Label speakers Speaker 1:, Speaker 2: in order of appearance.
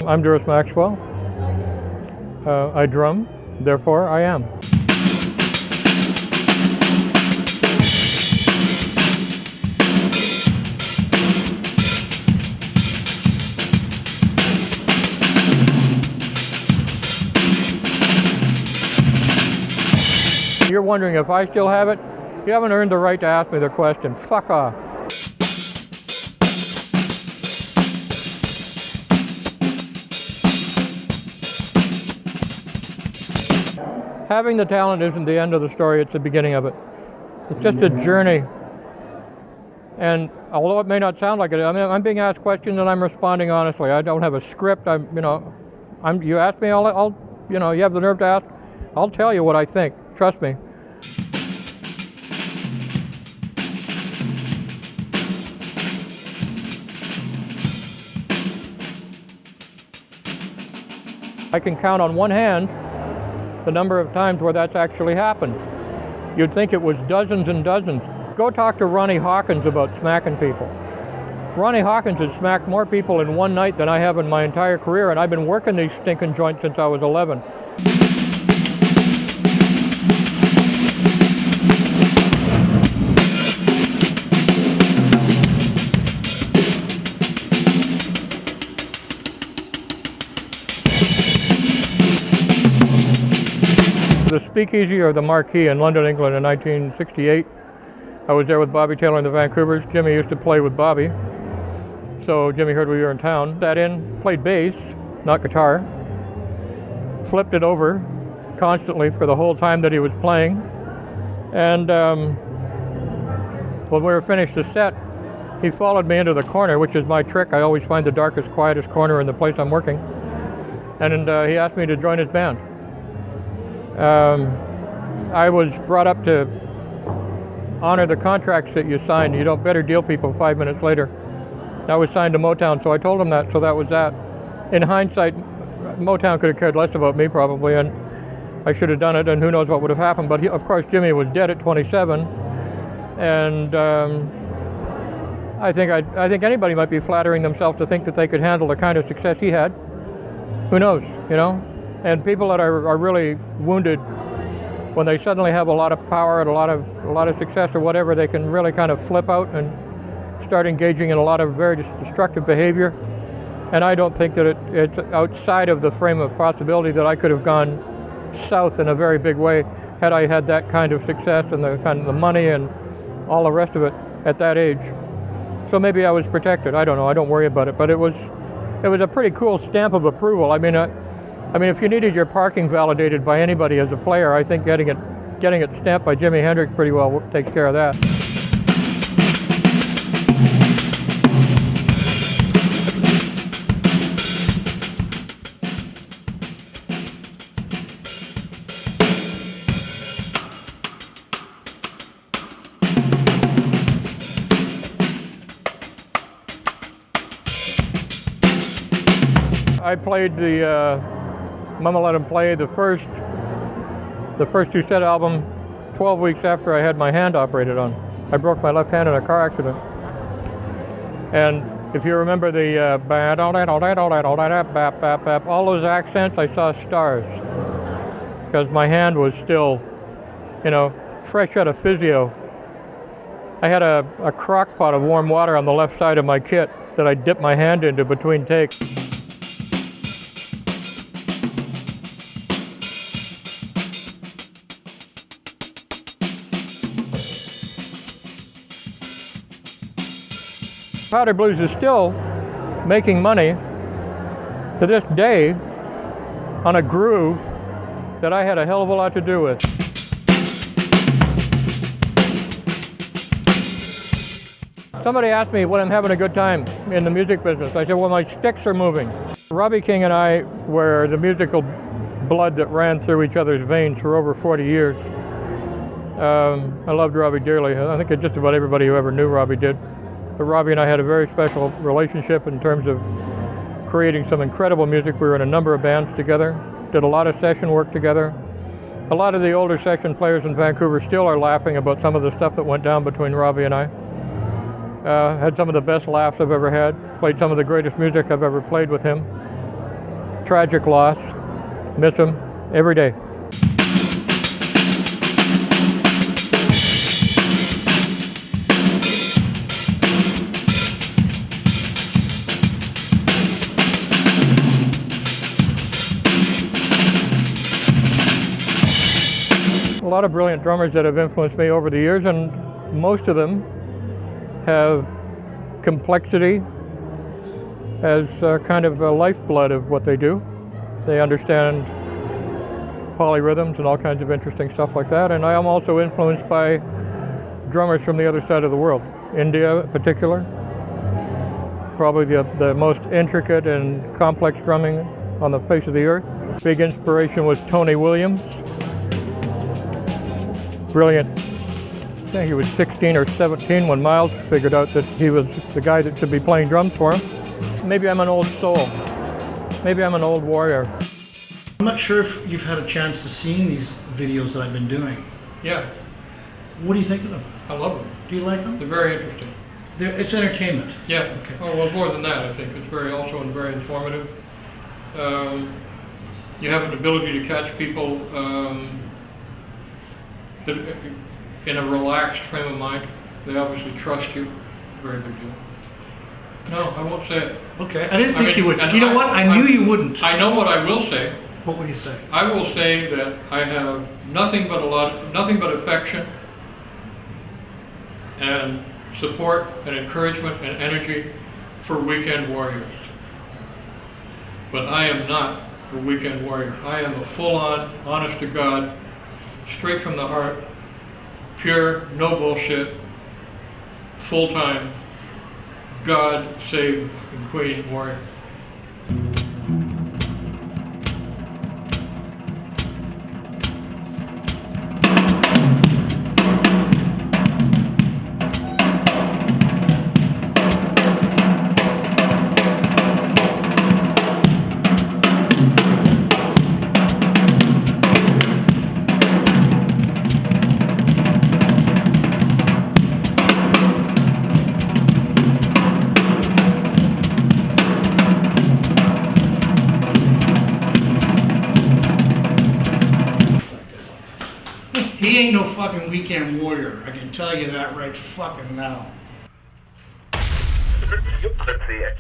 Speaker 1: I'm Duris Maxwell. I drum, therefore I am. You're wondering if I still have it? You haven't earned the right to ask me the question. Fuck off. Having the talent isn't the end of the story, it's the beginning of it. It's just a journey. And although it may not sound like it, I mean, I'm being asked questions and I'm responding honestly. I don't have a script. You ask me, you have the nerve to ask, I'll tell you what I think. Trust me. I can count on one hand the number of times where that's actually happened. You'd think it was dozens and dozens. Go talk to Ronnie Hawkins about smacking people. Ronnie Hawkins has smacked more people in one night than I have in my entire career, and I've been working these stinking joints since I was 11. The Speakeasy or the Marquee in London, England in 1968. I was there with Bobby Taylor and the Vancouvers. Jimmy used to play with Bobby. So Jimmy heard we were in town. Sat in, played bass, not guitar. Flipped it over constantly for the whole time that he was playing. And when we were finished the set, he followed me into the corner, which is my trick. I always find the darkest, quietest corner in the place I'm working. And he asked me to join his band. I was brought up to honor the contracts that you signed. You don't better deal people 5 minutes later. I was signed to Motown, so I told him that, so that was that. In hindsight, Motown could have cared less about me probably, and I should have done it, and who knows what would have happened. But of course, Jimmy was dead at 27, and I think anybody might be flattering themselves to think that they could handle the kind of success he had. Who knows, you know? And people that are really wounded, when they suddenly have a lot of power and a lot of success or whatever, they can really kind of flip out and start engaging in a lot of very destructive behavior. And I don't think that it's outside of the frame of possibility that I could have gone south in a very big way had I had that kind of success and the kind of the money and all the rest of it at that age. So maybe I was protected. I don't know. I don't worry about it. But it was a pretty cool stamp of approval. I mean, if you needed your parking validated by anybody as a player, I think getting it stamped by Jimi Hendrix pretty well takes care of that. I played the Mama Let 'Em Play, the first two-set album, 12 weeks after I had my hand operated on. I broke my left hand in a car accident. And if you remember the all those accents, I saw stars. Because my hand was still, fresh out of physio. I had a crock pot of warm water on the left side of my kit that I dipped my hand into between takes. Powder Blues is still making money to this day on a groove that I had a hell of a lot to do with. Somebody asked me when I'm having a good time in the music business. I said, well, my sticks are moving. Robbie King and I were the musical blood that ran through each other's veins for over 40 years. I loved Robbie dearly. I think just about everybody who ever knew Robbie did. But Robbie and I had a very special relationship in terms of creating some incredible music. We were in a number of bands together, did a lot of session work together. A lot of the older session players in Vancouver still are laughing about some of the stuff that went down between Robbie and I. Had some of the best laughs I've ever had, played some of the greatest music I've ever played with him. tragic loss. Miss him every day. A lot of brilliant drummers that have influenced me over the years, and most of them have complexity as kind of a lifeblood of what they do. They understand polyrhythms and all kinds of interesting stuff like that. And I am also influenced by drummers from the other side of the world. India in particular. Probably the most intricate and complex drumming on the face of the earth. Big inspiration was Tony Williams. Brilliant. I think he was 16 or 17 when Miles figured out that he was the guy that should be playing drums for him. Maybe I'm an old soul. Maybe I'm an old warrior.
Speaker 2: I'm not sure if you've had a chance to see these videos that I've been doing.
Speaker 1: Yeah.
Speaker 2: What do you think of them?
Speaker 1: I love them.
Speaker 2: Do you like them?
Speaker 1: They're very interesting.
Speaker 2: It's entertainment.
Speaker 1: Yeah.
Speaker 2: Okay.
Speaker 1: Oh, well, it's more than that, I think. It's also very informative. You have an ability to catch people that in a relaxed frame of mind. They obviously trust you. Very big deal. No, I won't say it.
Speaker 2: Okay, I didn't think you would. You know what? I knew you wouldn't.
Speaker 1: I know what I will say.
Speaker 2: What will you say?
Speaker 1: I will say that I have nothing but affection and support and encouragement and energy for weekend warriors. But I am not a weekend warrior. I am a full-on, honest to God, straight from the heart, pure, no bullshit, full-time, God save and Queen warrior.
Speaker 2: He ain't no fucking weekend warrior. I can tell you that right fucking now.
Speaker 3: Let's see it.